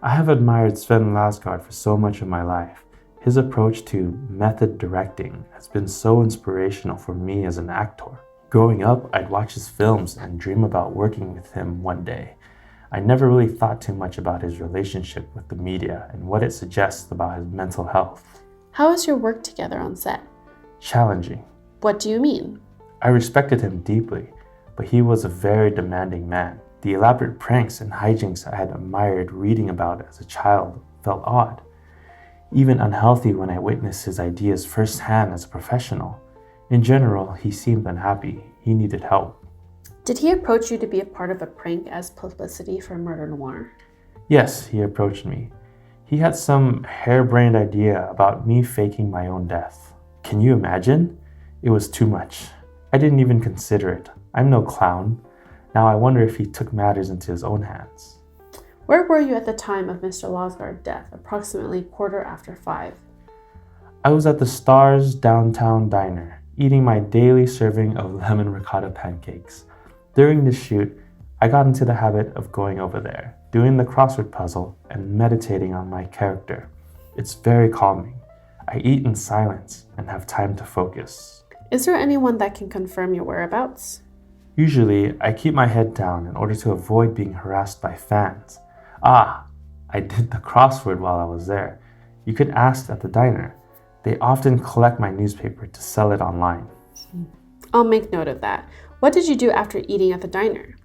I have admired Sven Lasgard for so much of my life. His approach to method directing has been so inspirational for me as an actor. Growing up, I'd watch his films and dream about working with him one day. I never really thought too much about his relationship with the media and what it suggests about his mental health. How was your work together on set? Challenging. What do you mean? I respected him deeply, but he was a very demanding man. The elaborate pranks and hijinks I had admired reading about as a child felt odd, even unhealthy when I witnessed his ideas firsthand as a professional. In general, he seemed unhappy. He needed help. Did he approach you to be a part of a prank as publicity for Murder Noir? Yes, he approached me. He had some harebrained idea about me faking my own death. Can you imagine? It was too much. I didn't even consider it. I'm no clown. Now I wonder if he took matters into his own hands. Where were you at the time of Mr. Losgard's death, approximately 5:15? I was at the Stars downtown diner. eating my daily serving of lemon ricotta pancakes. During the shoot, I got into the habit of going over there, doing the crossword puzzle, and meditating on my character. It's very calming. I eat in silence and have time to focus. Is there anyone that can confirm your whereabouts? Usually, I keep my head down in order to avoid being harassed by fans. Ah, I did the crossword while I was there. You could ask at the diner. They often collect my newspaper to sell it online. I'll make note of that. What did you do after eating at the diner?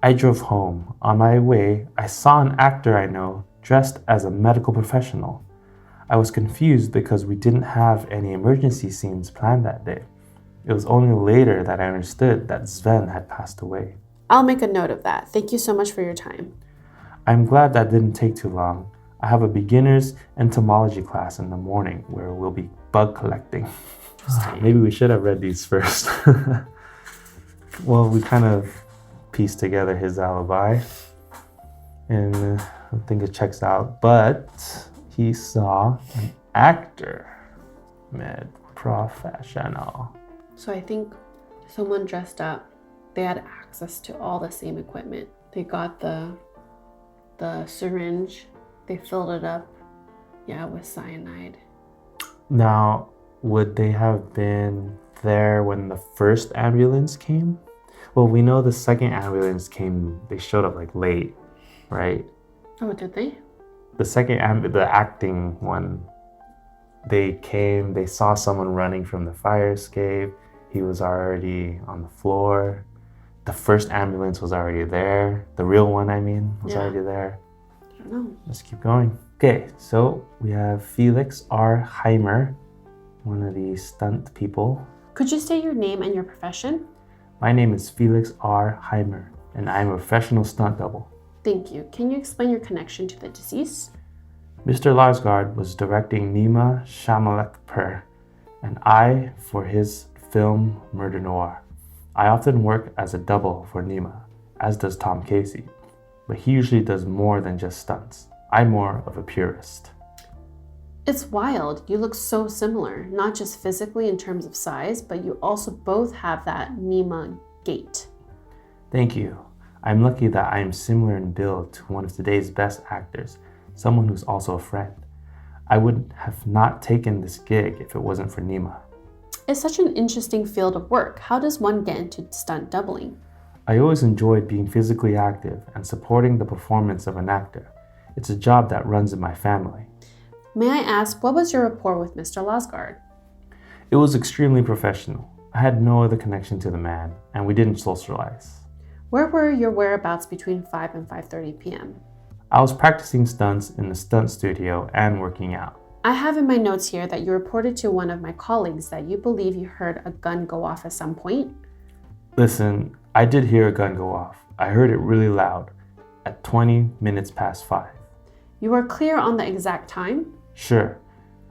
I drove home. On my way, I saw an actor I know dressed as a medical professional. I was confused because we didn't have any emergency scenes planned that day. It was only later that I understood that Sven had passed away. I'll make a note of that. Thank you so much for your time. I'm glad that didn't take too long. I have a beginner's entomology class in the morning where we'll be bug collecting. Maybe we should have read these first. Well, we kind of pieced together his alibi, and I think it checks out. But he saw an actor, professional. So I think someone dressed up. They had access to all the same equipment. They got the syringe. They filled it up, with cyanide. Now, would they have been there when the first ambulance came? Well, we know the second ambulance came, they showed up like late, right? Oh, did they? The second the acting one, they came, they saw someone running from the fire escape. He was already on the floor. The first ambulance was already there. The real one, was already there. I don't know. Let's keep going. Okay, so we have Felix R. Heimer, one of the stunt people. Could you state your name and your profession? My name is Felix R. Heimer, and I'm a professional stunt double. Thank you. Can you explain your connection to the deceased? Mr. Larsgaard was directing Nima Shamalekper, and I for his film Murder Noir. I often work as a double for Nima, as does Tom Casey, but he usually does more than just stunts. I'm more of a purist. It's wild. You look so similar, not just physically in terms of size, but you also both have that Nima gait. Thank you. I'm lucky that I am similar in build to one of today's best actors, someone who's also a friend. I would have not taken this gig if it wasn't for Nima. It's such an interesting field of work. How does one get into stunt doubling? I always enjoyed being physically active and supporting the performance of an actor. It's a job that runs in my family. May I ask, what was your rapport with Mr. Larsgaard? It was extremely professional. I had no other connection to the man, and we didn't socialize. Where were your whereabouts between 5 and 5:30 p.m.? I was practicing stunts in the stunt studio and working out. I have in my notes here that you reported to one of my colleagues that you believe you heard a gun go off at some point. Listen, I did hear a gun go off. I heard it really loud at 20 minutes past 5. You are clear on the exact time? Sure.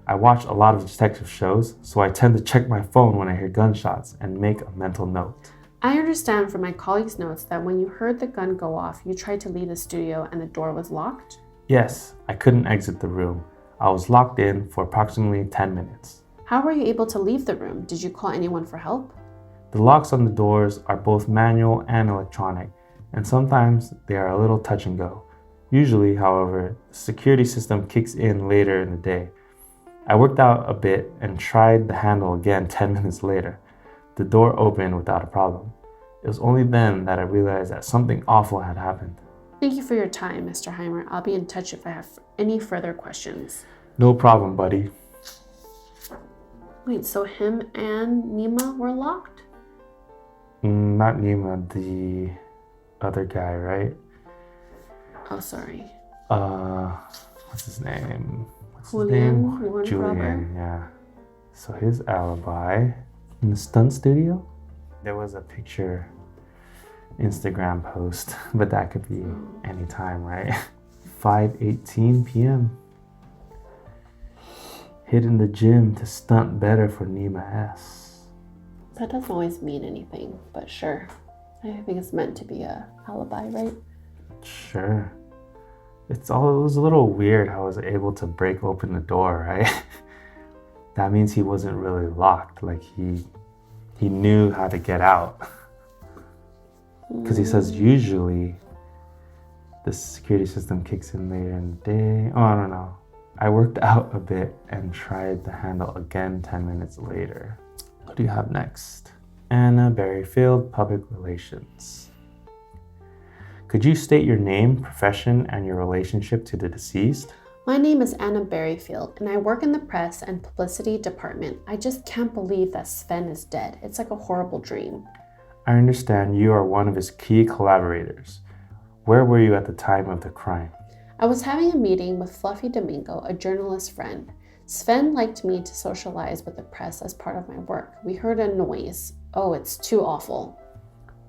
I watch a lot of detective shows, so I tend to check my phone when I hear gunshots and make a mental note. I understand from my colleague's notes that when you heard the gun go off, you tried to leave the studio and the door was locked? Yes, I couldn't exit the room. I was locked in for approximately 10 minutes. How were you able to leave the room? Did you call anyone for help? The locks on the doors are both manual and electronic, and sometimes they are a little touch and go. Usually, however, the security system kicks in later in the day. I worked out a bit and tried the handle again 10 minutes later. The door opened without a problem. It was only then that I realized that something awful had happened. Thank you for your time, Mr. Heimer. I'll be in touch if I have any further questions. No problem, buddy. Wait, so him and Nima were locked? Not Nima, the other guy, right? Oh, sorry. What's his name? Julian, Warren Robert? Julian, yeah. So his alibi in the stunt studio? There was a picture, Instagram post, but that could be any time, right? 5:18 p.m. Hit in the gym to stunt better for Nima S. That doesn't always mean anything, but sure. I think it's meant to be a alibi, right? Sure. It was a little weird how I was able to break open the door, right? that means he wasn't really locked. Like he knew how to get out. Because he says usually the security system kicks in later in the day. Oh, I don't know. I worked out a bit and tried the handle again 10 minutes later. What do you have next? Anna Berryfield, Public Relations. Could you state your name, profession, and your relationship to the deceased? My name is Anna Berryfield, and I work in the press and publicity department. I just can't believe that Sven is dead. It's like a horrible dream. I understand you are one of his key collaborators. Where were you at the time of the crime? I was having a meeting with Fluffy Domingo, a journalist friend. Sven liked me to socialize with the press as part of my work. We heard a noise. Oh, it's too awful.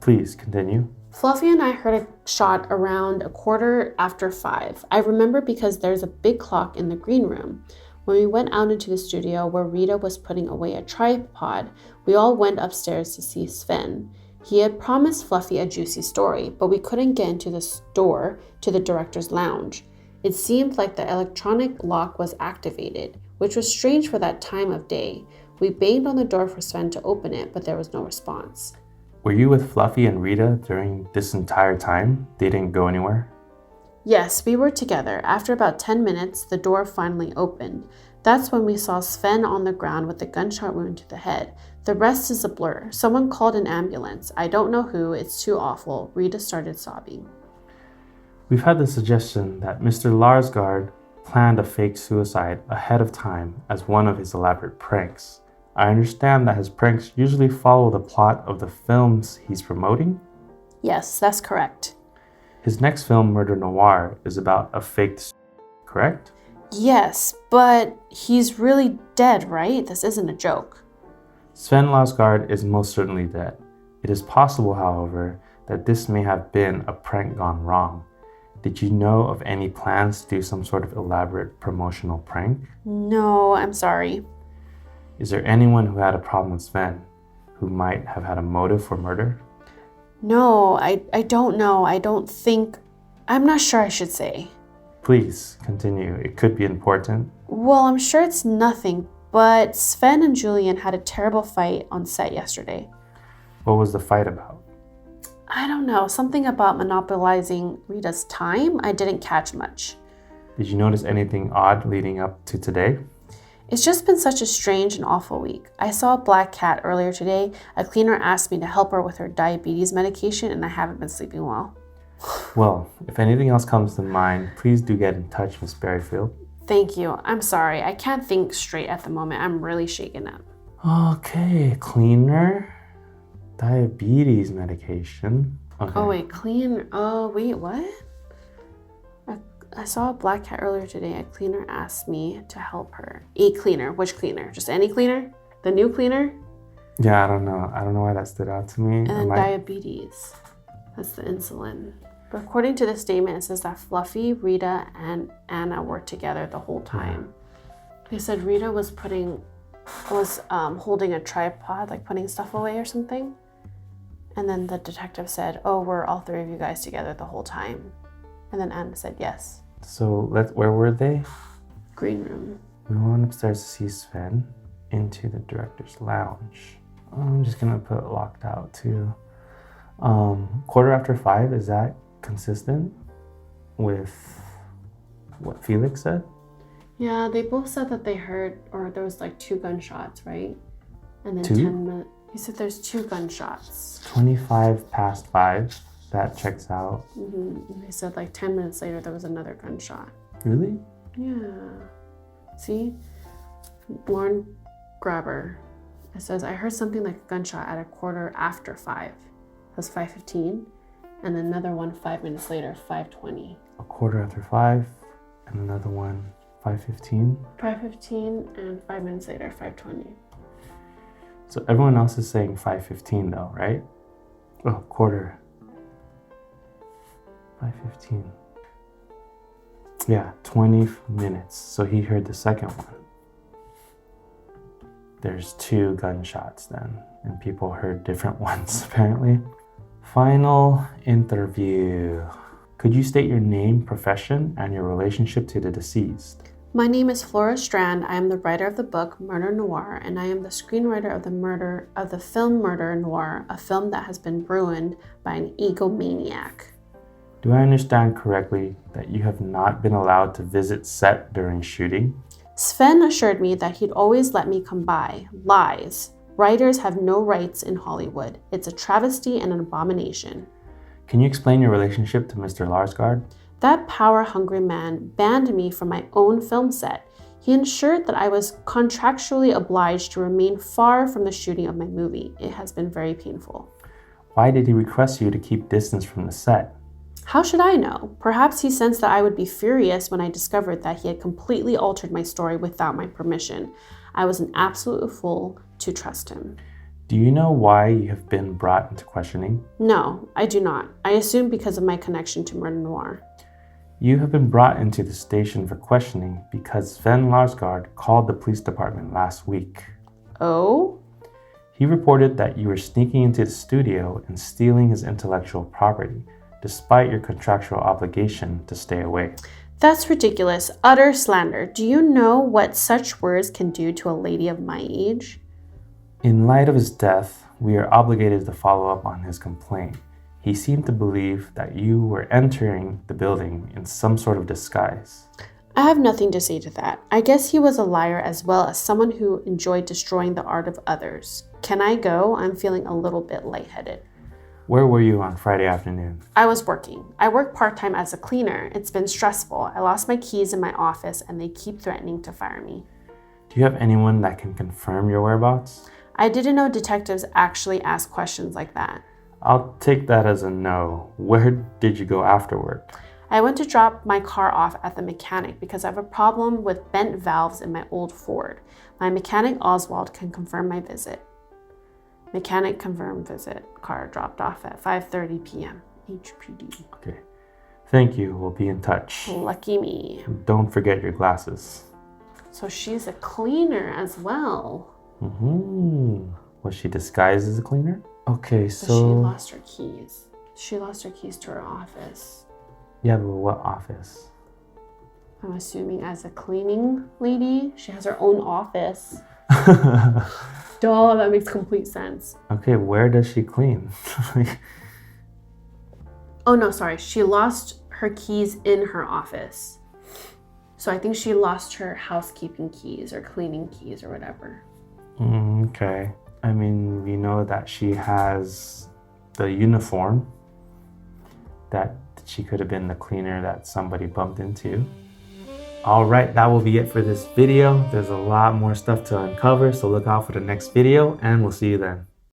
Please continue. Fluffy and I heard a shot around 5:15. I remember because there's a big clock in the green room. When we went out into the studio where Rita was putting away a tripod, we all went upstairs to see Sven. He had promised Fluffy a juicy story, but we couldn't get into the store to the director's lounge. It seemed like the electronic lock was activated, which was strange for that time of day. We banged on the door for Sven to open it, but there was no response. Were you with Fluffy and Rita during this entire time? They didn't go anywhere? Yes, we were together. After about 10 minutes, the door finally opened. That's when we saw Sven on the ground with a gunshot wound to the head. The rest is a blur. Someone called an ambulance. I don't know who. It's too awful. Rita started sobbing. We've had the suggestion that Mr. Larsgaard planned a fake suicide ahead of time as one of his elaborate pranks. I understand that his pranks usually follow the plot of the films he's promoting? Yes, that's correct. His next film, Murder Noir, is about a faked suicide, correct? Yes, but he's really dead, right? This isn't a joke. Sven Larsgaard is most certainly dead. It is possible, however, that this may have been a prank gone wrong. Did you know of any plans to do some sort of elaborate promotional prank? No, I'm sorry. Is there anyone who had a problem with Sven, who might have had a motive for murder? No, I don't know. I'm not sure I should say. Please, continue. It could be important. Well, I'm sure it's nothing, but Sven and Julian had a terrible fight on set yesterday. What was the fight about? I don't know, something about monopolizing Rita's time. I didn't catch much. Did you notice anything odd leading up to today? It's just been such a strange and awful week. I saw a black cat earlier today. A cleaner asked me to help her with her diabetes medication, and I haven't been sleeping well. Well, if anything else comes to mind, please do get in touch, Miss Berryfield. Thank you. I'm sorry. I can't think straight at the moment. I'm really shaken up. Okay, cleaner. Diabetes medication. Okay. Oh, wait, clean. Oh, wait, what? I saw a black cat earlier today. A cleaner asked me to help her. A cleaner. Which cleaner? Just any cleaner? The new cleaner? Yeah, I don't know. I don't know why that stood out to me. And then diabetes. That's the insulin. But according to the statement, it says that Fluffy, Rita, and Anna were together the whole time. They said Rita was holding a tripod, like putting stuff away or something. And then the detective said, oh, were all three of you guys together the whole time? And then Anna said yes. So where were they? Green room. We went upstairs to see Sven into the director's lounge. I'm just gonna put locked out too. 5:15, is that consistent with what Felix said? Yeah, they both said that they heard, or there was like 2 gunshots, right? And then 2? 10 minutes. He said there's 2 gunshots. 5:25, that checks out. And they said like 10 minutes later there was another gunshot. Really? Yeah. See? Lauren Grabber. It says, I heard something like a gunshot at 5:15. That's 5:15. And another one 5 minutes later, 5:20. 5:15, and another one 5:15. 5:15 and 5 minutes later, 5:20. So everyone else is saying 5:15 though, right? Oh, 5:15. Yeah, 20 minutes. So he heard the second one. There's 2 gunshots then, and people heard different ones apparently. Final interview. Could you state your name, profession, and your relationship to the deceased? My name is Flora Strand. I am the writer of the book Murder Noir, and I am the screenwriter of the film Murder Noir, a film that has been ruined by an egomaniac. Do I understand correctly that you have not been allowed to visit set during shooting? Sven assured me that he'd always let me come by. Lies. Writers have no rights in Hollywood. It's a travesty and an abomination. Can you explain your relationship to Mr. Larsgaard? That power-hungry man banned me from my own film set. He ensured that I was contractually obliged to remain far from the shooting of my movie. It has been very painful. Why did he request you to keep distance from the set? How should I know? Perhaps he sensed that I would be furious when I discovered that he had completely altered my story without my permission. I was an absolute fool to trust him. Do you know why you have been brought into questioning? No, I do not. I assume because of my connection to Murder Noir. You have been brought into the station for questioning because Sven Larsgaard called the police department last week. Oh? He reported that you were sneaking into the studio and stealing his intellectual property, despite your contractual obligation to stay away. That's ridiculous. Utter slander. Do you know what such words can do to a lady of my age? In light of his death, we are obligated to follow up on his complaint. He seemed to believe that you were entering the building in some sort of disguise. I have nothing to say to that. I guess he was a liar as well as someone who enjoyed destroying the art of others. Can I go? I'm feeling a little bit lightheaded. Where were you on Friday afternoon? I was working. I work part-time as a cleaner. It's been stressful. I lost my keys in my office and they keep threatening to fire me. Do you have anyone that can confirm your whereabouts? I didn't know detectives actually ask questions like that. I'll take that as a no. Where did you go after work? I went to drop my car off at the mechanic because I have a problem with bent valves in my old Ford. My mechanic Oswald can confirm my visit. Mechanic confirmed visit. Car dropped off at 5:30 p.m. HPD. Okay. Thank you. We'll be in touch. Lucky me. Don't forget your glasses. So she's a cleaner as well. Was she disguised as a cleaner? Okay, But so... she lost her keys. She lost her keys to her office. Yeah, but what office? I'm assuming as a cleaning lady. She has her own office. Duh, that makes complete sense. Okay, where does she clean? Oh no, sorry. She lost her keys in her office. So I think she lost her housekeeping keys or cleaning keys or whatever. Okay. I mean, we know that she has the uniform, that she could have been the cleaner that somebody bumped into. All right, that will be it for this video. There's a lot more stuff to uncover, so look out for the next video and we'll see you then.